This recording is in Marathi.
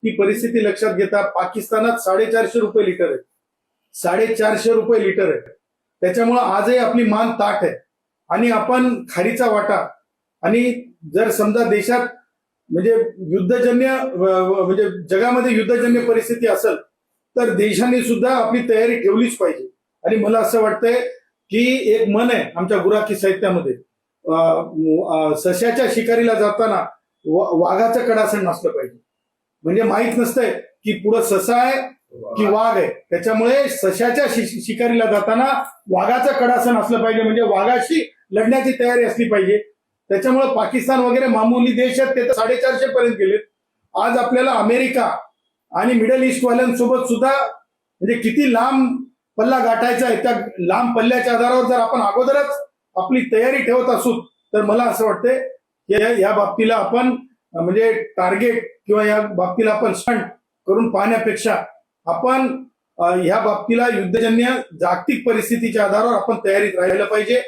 ती परिस्थिती लक्षात घेता पाकिस्तानात 450 रुपये लिटर आहे, 450 रुपये लिटर आहे. त्याच्यामुळे आजही आपली मान ताठ आहे आणि आपण खारीचा वाटा आणि जर समजा देशात म्हणजे युद्धजन्य म्हणजे जगामध्ये युद्धजन्य परिस्थिती असेल तर देशाने सुद्धा आपली तयारी ठेवलीच पाहिजे. आणि मला असं वाटतंय की एक मन आहे आमच्या गुराखी साहित्यामध्ये, सश्याच्या शिकारीला जाताना वाघाचं कडासण नसलं पाहिजे. म्हणजे माहित नसतंय की पुढं ससा आहे की वाघ आहे, त्याच्यामुळे सश्याच्या शिकारीला जाताना वाघाचं कडासण असलं पाहिजे, म्हणजे वाघाशी लढण्याची तयारी असली पाहिजे. त्याच्यामुळे पाकिस्तान वगैरे मामूली देश आहेत ते तर 450 पर्यंत गेलेत. आज आपल्याला अमेरिका आणि मिडल ईस्ट वाल्यांसोबत सुद्धा म्हणजे किती लांब पल्ला गाठायचा आहे, त्या लांब पल्ल्याच्या आधारावर जर आपण अगोदरच आपली तयारी ठेवत असू तर मला असं वाटतंय की या बाबतीला आपण म्हणजे टार्गेट किंवा या बाबतीला आपण स्टंट करून पाहण्यापेक्षा आपण ह्या बाबतीला युद्धजन्य जागतिक परिस्थितीच्या आधारावर आपण तयारीत राहायला पाहिजे.